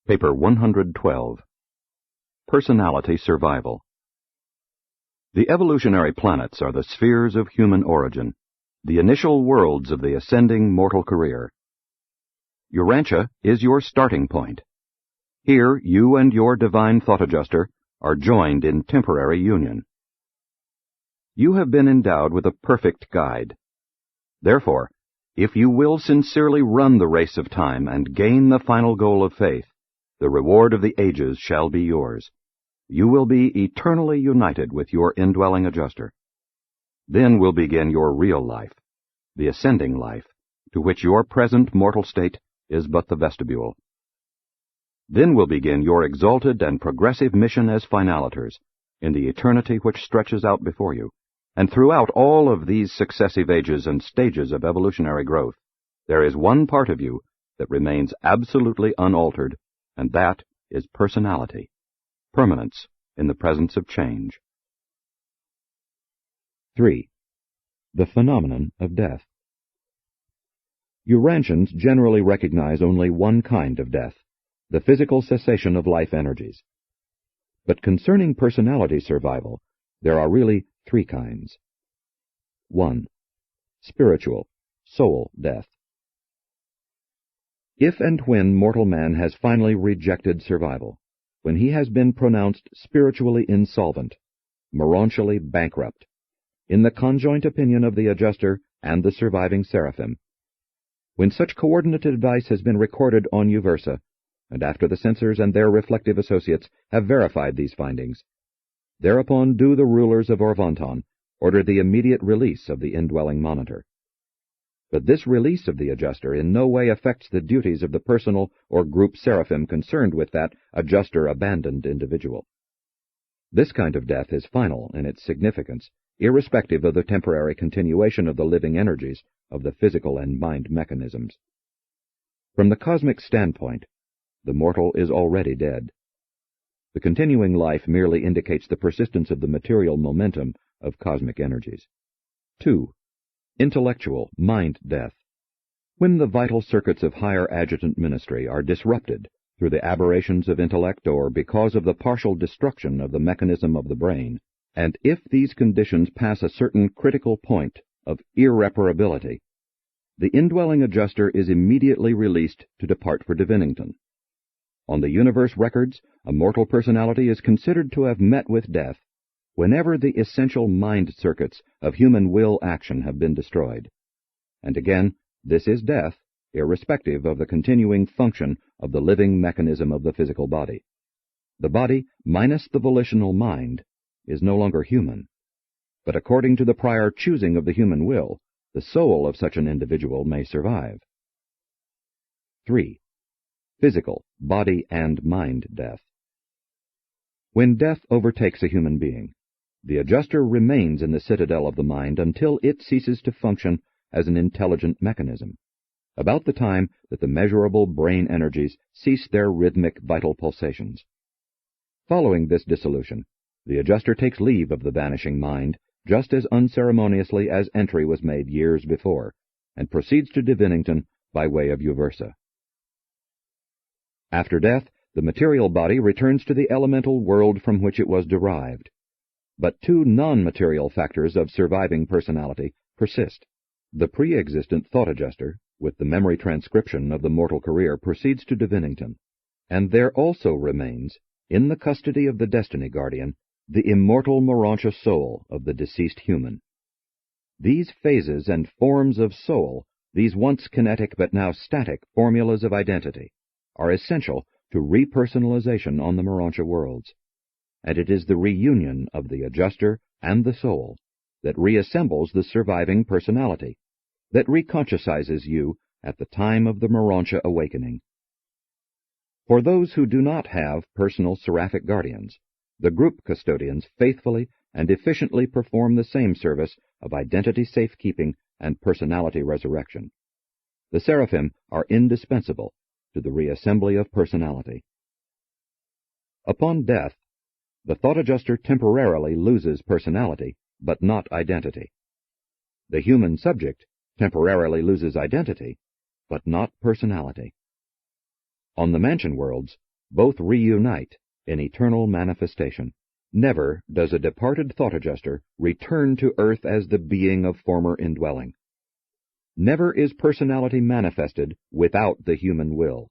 Paper 112. Personality Survival. The evolutionary planets are the spheres of human origin, the initial worlds of the ascending mortal career. Urantia is your starting point. Here you and your divine thought adjuster are joined in temporary union. You have been endowed with a perfect guide. Therefore, if you will sincerely run the race of time and gain the final goal of faith, the reward of the ages shall be yours. You will be eternally united with your indwelling adjuster. Then will begin your real life, the ascending life, to which your present mortal state is but the vestibule. Then will begin your exalted and progressive mission as finaliters, in the eternity which stretches out before you. And throughout all of these successive ages and stages of evolutionary growth, there is one part of you that remains absolutely unaltered, and that is personality, permanence in the presence of change. 3. The phenomenon of death. Urantians generally recognize only one kind of death, the physical cessation of life energies. But concerning personality survival, there are really three kinds. 1. Spiritual, soul death. If and when mortal man has finally rejected survival, when he has been pronounced spiritually insolvent, morontially bankrupt, in the conjoint opinion of the adjuster and the surviving seraphim, when such coordinate advice has been recorded on Uversa, and after the censors and their reflective associates have verified these findings, thereupon do the rulers of Orvonton order the immediate release of the indwelling monitor. But this release of the adjuster in no way affects the duties of the personal or group seraphim concerned with that adjuster-abandoned individual. This kind of death is final in its significance, irrespective of the temporary continuation of the living energies of the physical and mind mechanisms. From the cosmic standpoint, the mortal is already dead. The continuing life merely indicates the persistence of the material momentum of cosmic energies. 2. Intellectual, mind death. When the vital circuits of higher adjutant ministry are disrupted through the aberrations of intellect or because of the partial destruction of the mechanism of the brain, and if these conditions pass a certain critical point of irreparability, the indwelling adjuster is immediately released to depart for Divinington. On the universe records, a mortal personality is considered to have met with death whenever the essential mind circuits of human will action have been destroyed. And again, this is death, irrespective of the continuing function of the living mechanism of the physical body. The body, minus the volitional mind, is no longer human. But according to the prior choosing of the human will, the soul of such an individual may survive. 3. Physical, body and mind death. When death overtakes a human being, the adjuster remains in the citadel of the mind until it ceases to function as an intelligent mechanism, about the time that the measurable brain energies cease their rhythmic vital pulsations. Following this dissolution, the adjuster takes leave of the vanishing mind just as unceremoniously as entry was made years before, and proceeds to Divinington by way of Uversa. After death, the material body returns to the elemental world from which it was derived. But two non-material factors of surviving personality persist. The pre-existent thought adjuster, with the memory transcription of the mortal career, proceeds to Divinington, and there also remains, in the custody of the Destiny Guardian, the immortal Morontia soul of the deceased human. These phases and forms of soul, these once kinetic but now static formulas of identity, are essential to repersonalization on the Morontia worlds, and it is the reunion of the adjuster and the soul that reassembles the surviving personality, that reconsciousizes you at the time of the Morontia awakening. For those who do not have personal seraphic guardians, the group custodians faithfully and efficiently perform the same service of identity safekeeping and personality resurrection. The seraphim are indispensable to the reassembly of personality. Upon death, the thought adjuster temporarily loses personality, but not identity. The human subject temporarily loses identity, but not personality. On the mansion worlds, both reunite in eternal manifestation. Never does a departed thought adjuster return to earth as the being of former indwelling. Never is personality manifested without the human will.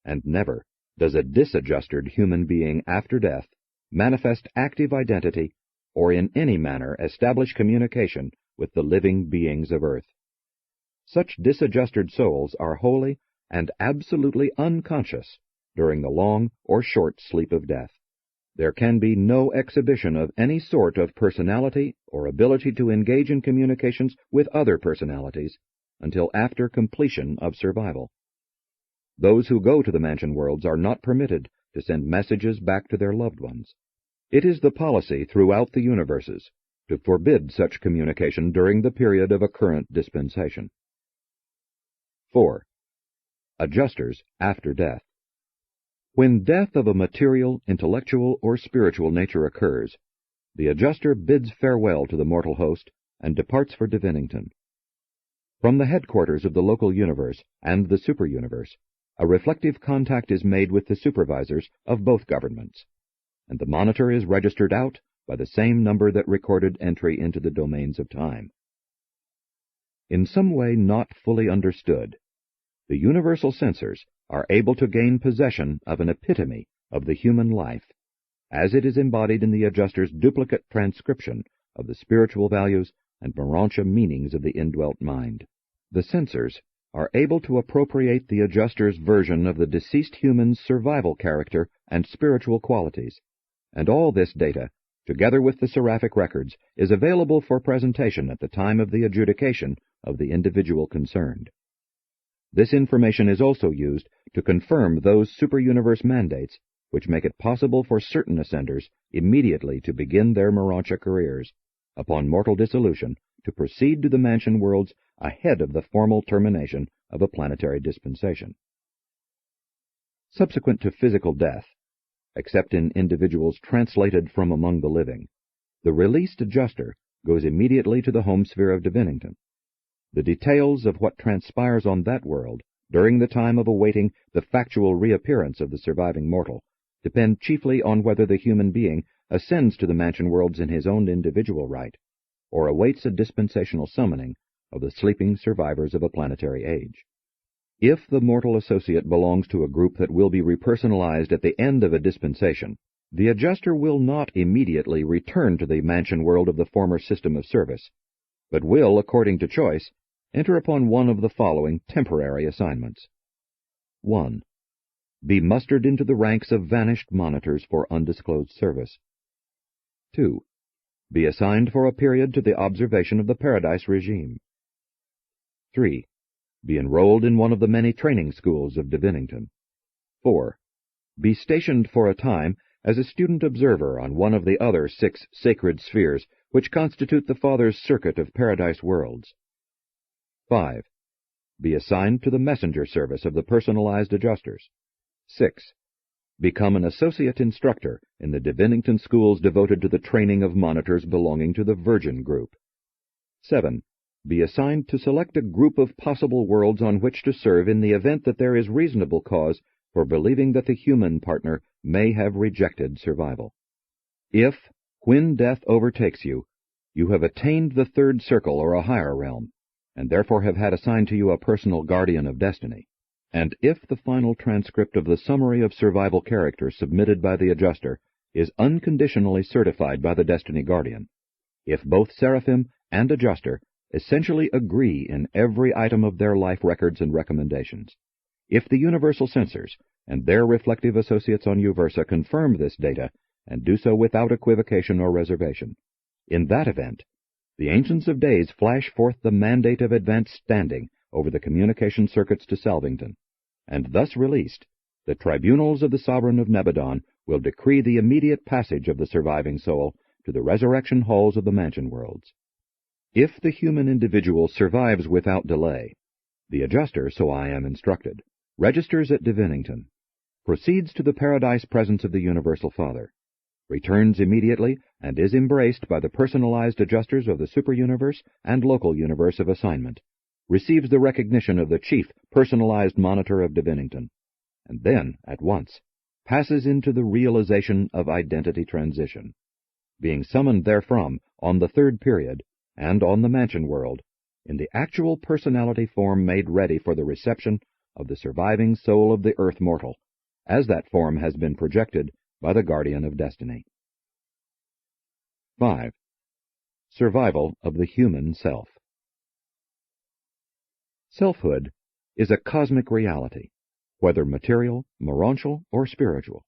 And never does a disadjusted human being after death manifest active identity or in any manner establish communication with the living beings of earth. Such disadjusted souls are wholly and absolutely unconscious during the long or short sleep of death. There can be no exhibition of any sort of personality or ability to engage in communications with other personalities until after completion of survival. Those who go to the mansion worlds are not permitted to send messages back to their loved ones. It is the policy throughout the universes to forbid such communication during the period of a current dispensation. 4. Adjusters after death. When death of a material, intellectual, or spiritual nature occurs, the adjuster bids farewell to the mortal host and departs for Divinington. From the headquarters of the local universe and the super-universe, a reflective contact is made with the supervisors of both governments, and the monitor is registered out by the same number that recorded entry into the domains of time. In some way not fully understood, the universal censors are able to gain possession of an epitome of the human life, as it is embodied in the adjuster's duplicate transcription of the spiritual values and Morontia meanings of the indwelt mind. The censors are able to appropriate the adjuster's version of the deceased human's survival character and spiritual qualities, and all this data, together with the seraphic records, is available for presentation at the time of the adjudication of the individual concerned. This information is also used to confirm those super-universe mandates which make it possible for certain ascenders immediately to begin their Morontia careers, upon mortal dissolution, to proceed to the mansion worlds ahead of the formal termination of a planetary dispensation. Subsequent to physical death, except in individuals translated from among the living, the released adjuster goes immediately to the home sphere of Divinington. The details of what transpires on that world during the time of awaiting the factual reappearance of the surviving mortal depend chiefly on whether the human being ascends to the mansion worlds in his own individual right, or awaits a dispensational summoning of the sleeping survivors of a planetary age. If the mortal associate belongs to a group that will be repersonalized at the end of a dispensation, the adjuster will not immediately return to the mansion world of the former system of service, but will, according to choice, enter upon one of the following temporary assignments. 1. Be mustered into the ranks of vanished monitors for undisclosed service. 2. Be assigned for a period to the observation of the Paradise regime. 3. Be enrolled in one of the many training schools of Divinington. 4. Be stationed for a time as a student observer on one of the other 6 sacred spheres which constitute the Father's circuit of Paradise worlds. 5. Be assigned to the messenger service of the personalized adjusters. 6. Become an associate instructor in the Divinington schools devoted to the training of monitors belonging to the Virgin group. 7. Be assigned to select a group of possible worlds on which to serve in the event that there is reasonable cause for believing that the human partner may have rejected survival. If, when death overtakes you, you have attained the third circle or a higher realm, and therefore have had assigned to you a personal guardian of destiny, and if the final transcript of the summary of survival characters submitted by the adjuster is unconditionally certified by the destiny guardian, if both seraphim and adjuster essentially agree in every item of their life records and recommendations, if the universal censors and their reflective associates on Uversa confirm this data and do so without equivocation or reservation, in that event, the Ancients of Days flash forth the mandate of advanced standing over the communication circuits to Salvington, and thus released, the tribunals of the Sovereign of Nebadon will decree the immediate passage of the surviving soul to the resurrection halls of the mansion worlds. If the human individual survives without delay, the adjuster, so I am instructed, registers at Divinington, proceeds to the Paradise presence of the Universal Father, returns immediately and is embraced by the personalized adjusters of the super-universe and local universe of assignment, receives the recognition of the chief personalized monitor of Divinington, and then, at once, passes into the realization of identity transition, being summoned therefrom on the third period and on the mansion world in the actual personality form made ready for the reception of the surviving soul of the earth mortal, as that form has been projected by the guardian of destiny. 5. Survival of the human self. Selfhood is a cosmic reality, whether material, morontial, or spiritual.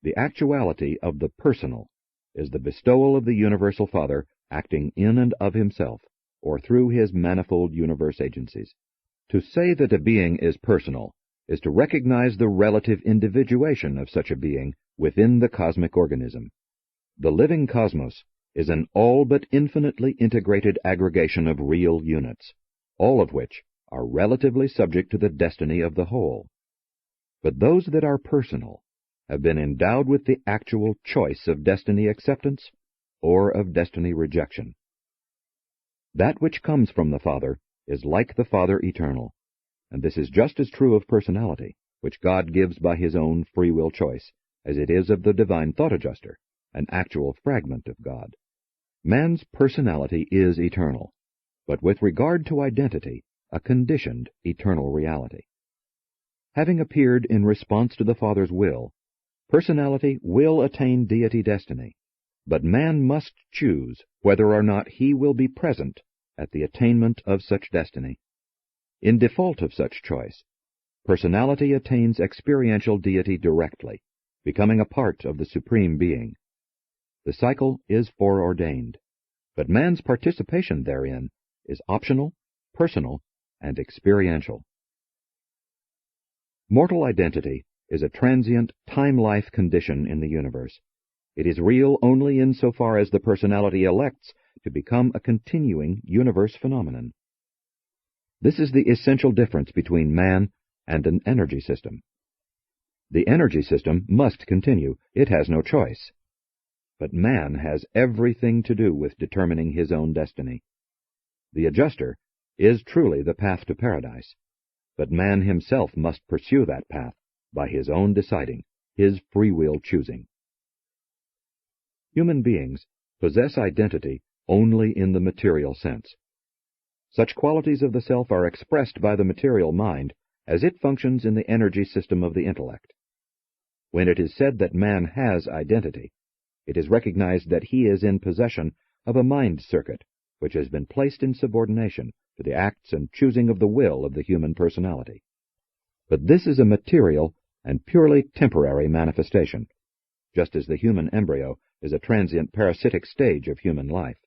The actuality of the personal is the bestowal of the Universal Father acting in and of himself, or through his manifold universe agencies. To say that a being is personal is to recognize the relative individuation of such a being within the cosmic organism. The living cosmos is an all but infinitely integrated aggregation of real units, all of which are relatively subject to the destiny of the whole. But those that are personal have been endowed with the actual choice of destiny acceptance or of destiny rejection. That which comes from the Father is like the Father eternal, and this is just as true of personality, which God gives by his own free will choice, as it is of the divine thought adjuster, an actual fragment of God. Man's personality is eternal, but with regard to identity, a conditioned eternal reality. Having appeared in response to the Father's will, personality will attain deity destiny, but man must choose whether or not he will be present at the attainment of such destiny. In default of such choice, personality attains experiential deity directly, becoming a part of the Supreme Being. The cycle is foreordained, but man's participation therein is optional, personal, and experiential. Mortal identity is a transient time-life condition in the universe. It is real only insofar as the personality elects to become a continuing universe phenomenon. This is the essential difference between man and an energy system. The energy system must continue. It has no choice. But man has everything to do with determining his own destiny. The adjuster is truly the path to paradise, but man himself must pursue that path by his own deciding, his free will choosing. Human beings possess identity only in the material sense. Such qualities of the self are expressed by the material mind as it functions in the energy system of the intellect. When it is said that man has identity, it is recognized that he is in possession of a mind circuit which has been placed in subordination to the acts and choosing of the will of the human personality. But this is a material and purely temporary manifestation, just as the human embryo is a transient parasitic stage of human life.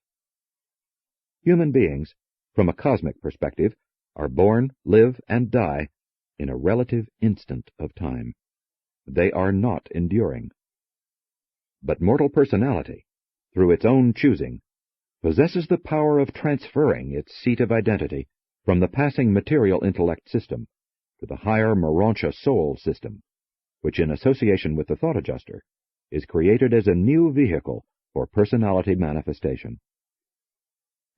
Human beings, from a cosmic perspective, are born, live, and die in a relative instant of time. They are not enduring. But mortal personality, through its own choosing, possesses the power of transferring its seat of identity from the passing material intellect system to the higher Morontia soul system, which in association with the thought adjuster is created as a new vehicle for personality manifestation.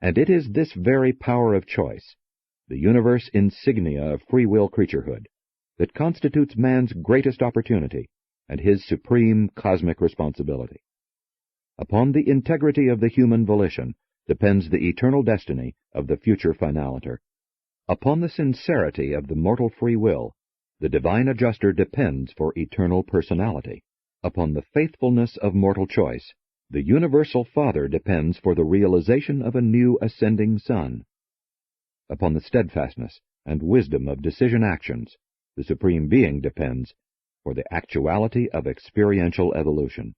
And it is this very power of choice, the universe insignia of free will creaturehood, that constitutes man's greatest opportunity and his supreme cosmic responsibility. Upon the integrity of the human volition depends the eternal destiny of the future finaliter. Upon the sincerity of the mortal free will, the divine adjuster depends for eternal personality. Upon the faithfulness of mortal choice, the universal Father depends for the realization of a new ascending sun. Upon the steadfastness and wisdom of decision actions, the Supreme Being depends for the actuality of experiential evolution.